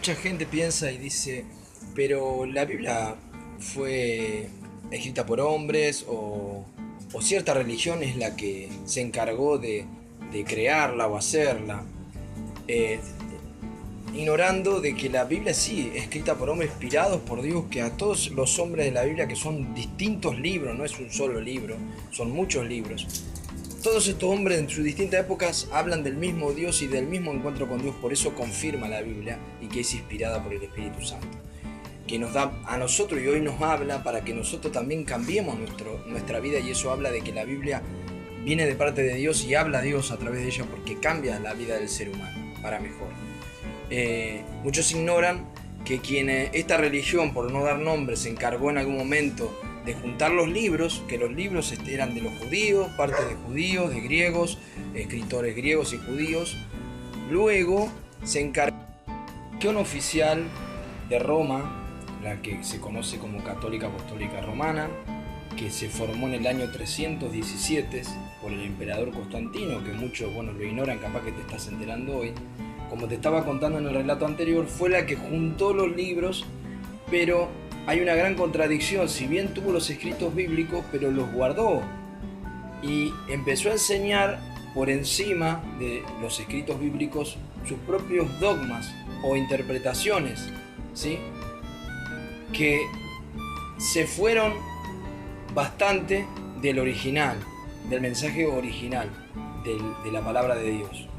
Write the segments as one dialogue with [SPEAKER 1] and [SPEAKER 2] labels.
[SPEAKER 1] Mucha gente piensa y dice, pero la Biblia fue escrita por hombres o cierta religión es la que se encargó de crearla o hacerla, eh, ignorando de que la Biblia sí es escrita por hombres inspirados por Dios, que a todos los hombres de la Biblia, que son distintos libros, no es un solo libro, son muchos libros. Todos estos hombres en sus distintas épocas hablan del mismo Dios y del mismo encuentro con Dios, por eso confirma la Biblia y que es inspirada por el Espíritu Santo, que nos da a nosotros y hoy nos habla para que nosotros también cambiemos nuestra vida, y eso habla de que la Biblia viene de parte de Dios y habla a Dios a través de ella porque cambia la vida del ser humano para mejor. Muchos ignoran que esta religión, por no dar nombre, se encargó en algún momento de juntar los libros, que los libros eran de los judíos, parte de judíos, de griegos, escritores griegos y judíos. Luego se encargó la religión oficial de Roma, la que se conoce como Católica Apostólica Romana, que se formó en el año 317 por el emperador Constantino, que muchos lo ignoran, capaz que te estás enterando hoy. Como te estaba contando en el relato anterior, fue la que juntó los libros, pero hay una gran contradicción. Si bien tuvo los escritos bíblicos, pero los guardó y empezó a enseñar por encima de los escritos bíblicos sus propios dogmas o interpretaciones, ¿sí? Que se fueron bastante del original, del mensaje original de la palabra de Dios.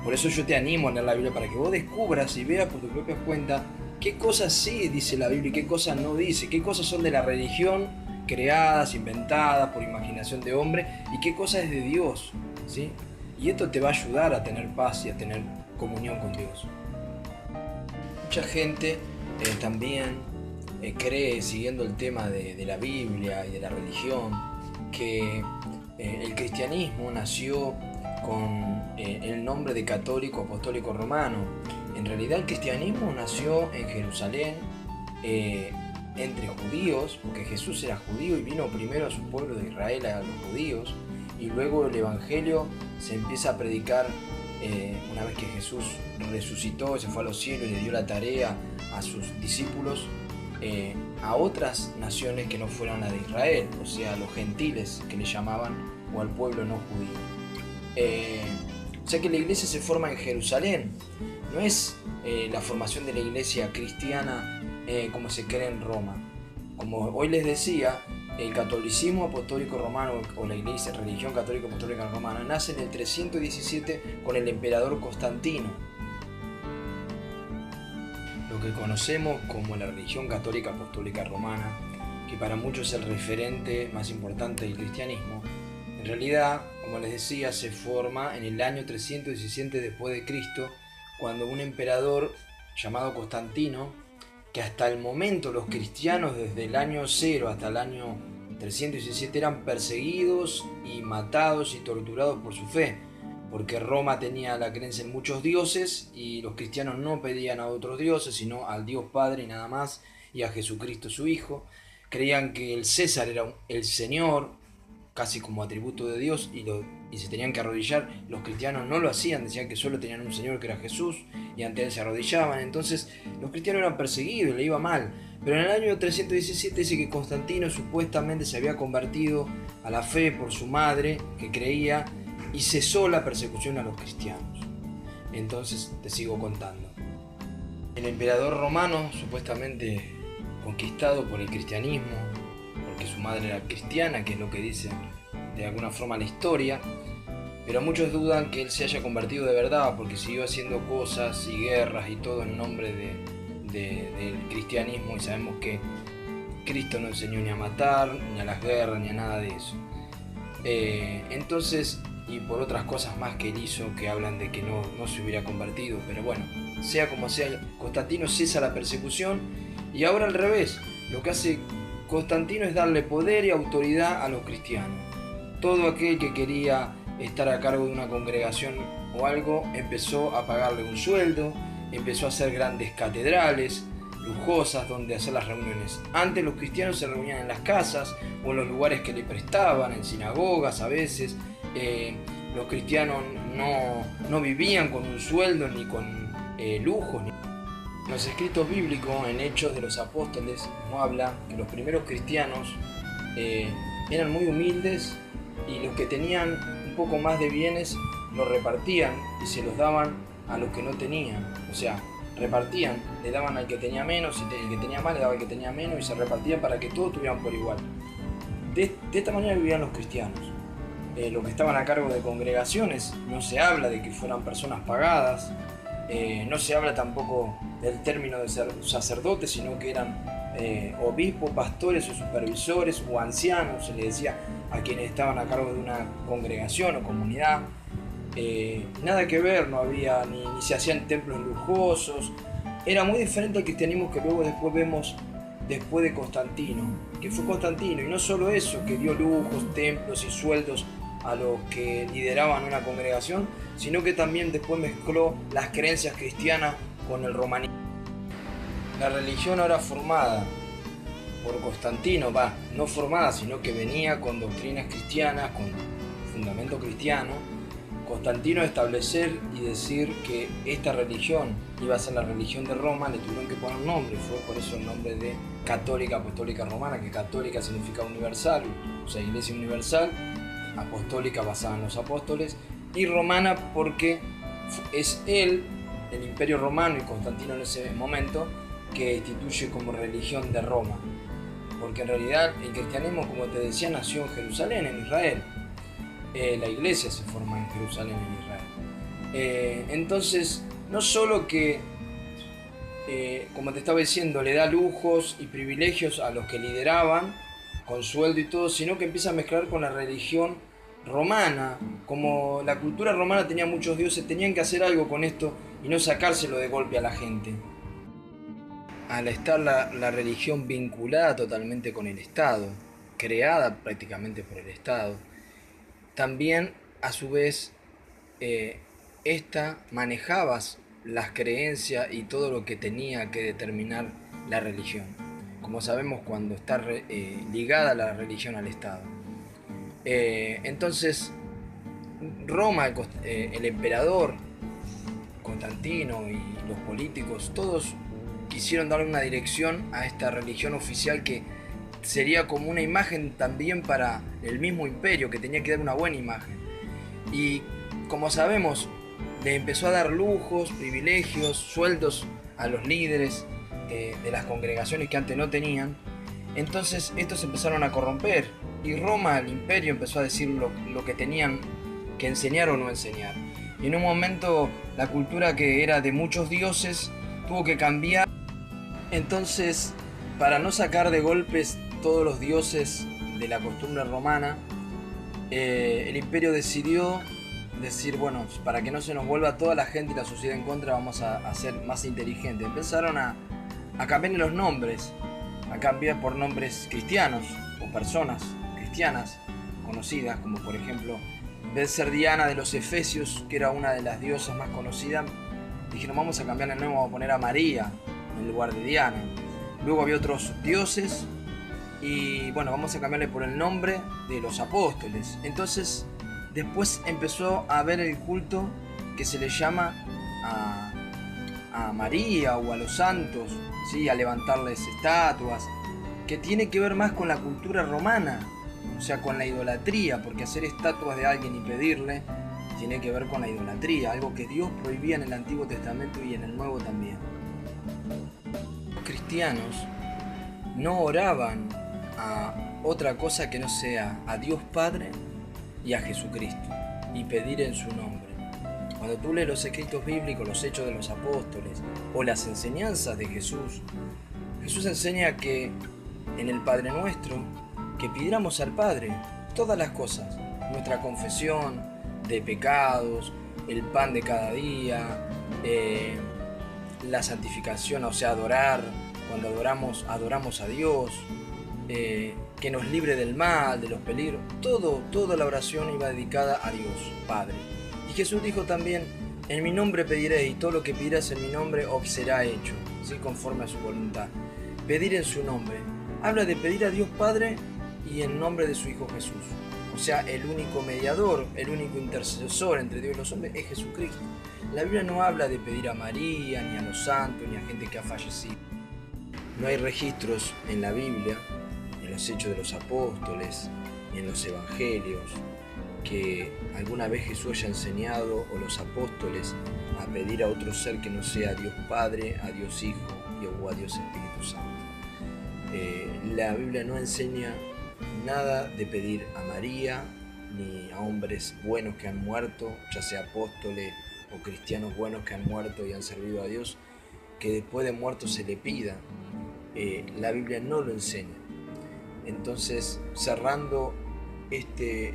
[SPEAKER 1] Por eso yo te animo a leer la Biblia, para que vos descubras y veas por tu propia cuenta qué cosas sí dice la Biblia y qué cosas no dice, qué cosas son de la religión, creadas, inventadas por imaginación de hombre, y qué cosas es de Dios, ¿sí? Y esto te va a ayudar a tener paz y a tener comunión con Dios. Mucha gente también cree, siguiendo el tema de la Biblia y de la religión, que el cristianismo nació con el nombre de Católico Apostólico Romano. En realidad el cristianismo nació en Jerusalén, entre judíos, porque Jesús era judío y vino primero a su pueblo de Israel, a los judíos, y luego el evangelio se empieza a predicar una vez que Jesús resucitó, se fue a los cielos y le dio la tarea a sus discípulos, a otras naciones que no fueran la de Israel, o sea, a los gentiles que le llamaban, o al pueblo no judío. O sea que la iglesia se forma en Jerusalén, no es la formación de la iglesia cristiana como se cree en Roma. Como hoy les decía, el catolicismo apostólico romano, o la iglesia, religión católica apostólica romana, nace en el 317 con el emperador Constantino. Lo que conocemos como la religión católica apostólica romana, que para muchos es el referente más importante del cristianismo, en realidad, como les decía, se forma en el año 317 después de Cristo, cuando un emperador llamado Constantino, que hasta el momento los cristianos desde el año 0 hasta el año 317 eran perseguidos y matados y torturados por su fe, porque Roma tenía la creencia en muchos dioses y los cristianos no pedían a otros dioses, sino al Dios Padre y nada más, y a Jesucristo su Hijo. Creían que el César era el Señor, casi como atributo de Dios, y se tenían que arrodillar. Los cristianos no lo hacían, decían que solo tenían un Señor que era Jesús, y ante él se arrodillaban. Entonces los cristianos eran perseguidos y le iba mal. Pero en el año 317 dice que Constantino supuestamente se había convertido a la fe por su madre, que creía, y cesó la persecución a los cristianos. Entonces te sigo contando. El emperador romano, supuestamente conquistado por el cristianismo, porque su madre era cristiana, que es lo que dice de alguna forma la historia, pero muchos dudan que él se haya convertido de verdad, porque siguió haciendo cosas y guerras y todo en nombre del cristianismo, y sabemos que Cristo no enseñó ni a matar, ni a las guerras, ni a nada de eso. Entonces, y por otras cosas más que él hizo, que hablan de que no se hubiera convertido, pero bueno, sea como sea, Constantino cesa la persecución, y ahora al revés, lo que hace Constantino es darle poder y autoridad a los cristianos. Todo aquel que quería estar a cargo de una congregación o algo, empezó a pagarle un sueldo, empezó a hacer grandes catedrales lujosas donde hacer las reuniones. Antes los cristianos se reunían en las casas o en los lugares que le prestaban, en sinagogas a veces. Los cristianos no vivían con un sueldo ni con lujos, En los escritos bíblicos, en Hechos de los Apóstoles, no habla que los primeros cristianos eran muy humildes y los que tenían un poco más de bienes los repartían y se los daban a los que no tenían. O sea, repartían, le daban al que tenía menos, y el que tenía más le daba al que tenía menos y se repartían para que todos tuvieran por igual. De esta manera vivían los cristianos. Los que estaban a cargo de congregaciones, no se habla de que fueran personas pagadas, no se habla tampoco del término de ser sacerdotes, sino que eran obispos, pastores o supervisores o ancianos, se les decía a quienes estaban a cargo de una congregación o comunidad. Nada que ver, no había ni se hacían templos lujosos. Era muy diferente al cristianismo que luego después vemos después de Constantino, que fue Constantino, y no solo eso, que dio lujos, templos y sueldos a los que lideraban una congregación, sino que también después mezcló las creencias cristianas con el romanismo. La religión ahora formada por Constantino, no formada, sino que venía con doctrinas cristianas, con fundamento cristiano. Constantino establecer y decir que esta religión iba a ser la religión de Roma, le tuvieron que poner un nombre, fue por eso el nombre de Católica Apostólica Romana, que católica significa universal, o sea, iglesia universal, apostólica basada en los apóstoles, y romana porque es él, el Imperio Romano y Constantino en ese momento, que instituye como religión de Roma, porque en realidad el cristianismo, como te decía, nació en Jerusalén, en Israel. La iglesia se forma en Jerusalén, en Israel. Entonces, no solo que, como te estaba diciendo, le da lujos y privilegios a los que lideraban, con sueldo y todo, sino que empieza a mezclar con la religión romana. Como la cultura romana tenía muchos dioses, tenían que hacer algo con esto y no sacárselo de golpe a la gente. Al estar la religión vinculada totalmente con el Estado, creada prácticamente por el Estado, también, a su vez, esta manejaba las creencias y todo lo que tenía que determinar la religión. Como sabemos, cuando está ligada la religión al Estado. Entonces, Roma, el emperador, Constantino y los políticos, todos quisieron darle una dirección a esta religión oficial que sería como una imagen también para el mismo imperio, que tenía que dar una buena imagen. Y como sabemos, le empezó a dar lujos, privilegios, sueldos a los líderes de las congregaciones que antes no tenían. Entonces estos empezaron a corromper y Roma, el imperio, empezó a decir lo que tenían que enseñar o no enseñar. Y en un momento la cultura, que era de muchos dioses, tuvo que cambiar. Entonces, para no sacar de golpes todos los dioses de la costumbre romana, el imperio decidió decir, bueno, para que no se nos vuelva toda la gente y la sociedad en contra, vamos a ser más inteligentes. Empezaron a cambiarle los nombres, a cambiar por nombres cristianos o personas cristianas conocidas, como por ejemplo, en vez de ser Diana de los Efesios, que era una de las diosas más conocidas, dijeron, vamos a cambiarle el nombre, vamos a poner a María en lugar de Diana. Luego había otros dioses y bueno, vamos a cambiarle por el nombre de los apóstoles. Entonces después empezó a haber el culto que se le llama a María o a los santos, ¿sí? A levantarles estatuas, que tiene que ver más con la cultura romana, o sea, con la idolatría, porque hacer estatuas de alguien y pedirle tiene que ver con la idolatría, algo que Dios prohibía en el Antiguo Testamento y en el Nuevo también. Los cristianos no oraban a otra cosa que no sea a Dios Padre y a Jesucristo, y pedir en su nombre. Cuando tú lees los escritos bíblicos, los hechos de los apóstoles o las enseñanzas de Jesús, Jesús enseña que en el Padre Nuestro, que pidiéramos al Padre todas las cosas, nuestra confesión de pecados, el pan de cada día, la santificación, o sea, adorar, cuando adoramos a Dios, que nos libre del mal, de los peligros, toda la oración iba dedicada a Dios Padre. Y Jesús dijo también, en mi nombre pediré, y todo lo que pidas en mi nombre os será hecho, ¿sí? Conforme a su voluntad. Pedir en su nombre habla de pedir a Dios Padre y en nombre de su Hijo Jesús. O sea, el único mediador, el único intercesor entre Dios y los hombres es Jesucristo. La Biblia no habla de pedir a María, ni a los santos, ni a gente que ha fallecido. No hay registros en la Biblia, en los Hechos de los Apóstoles, ni en los Evangelios, que alguna vez Jesús haya enseñado, o los apóstoles, a pedir a otro ser que no sea a Dios Padre, a Dios Hijo o a Dios Espíritu Santo. La Biblia no enseña nada de pedir a María, ni a hombres buenos que han muerto, ya sea apóstoles o cristianos buenos que han muerto y han servido a Dios, que después de muerto se le pida. La Biblia no lo enseña. Entonces, cerrando este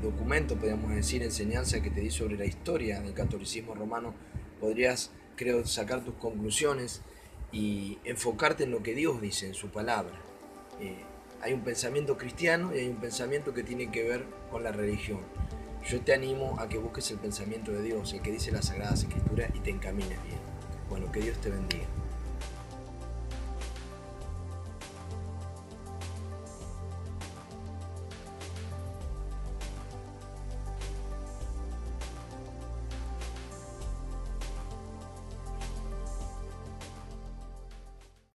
[SPEAKER 1] documento, podríamos decir, enseñanza que te di sobre la historia del catolicismo romano, podrías, creo, sacar tus conclusiones y enfocarte en lo que Dios dice en su palabra. Hay un pensamiento cristiano y hay un pensamiento que tiene que ver con la religión. Yo te animo a que busques el pensamiento de Dios, el que dice las Sagradas Escrituras, y te encamines bien. Bueno, que Dios te bendiga.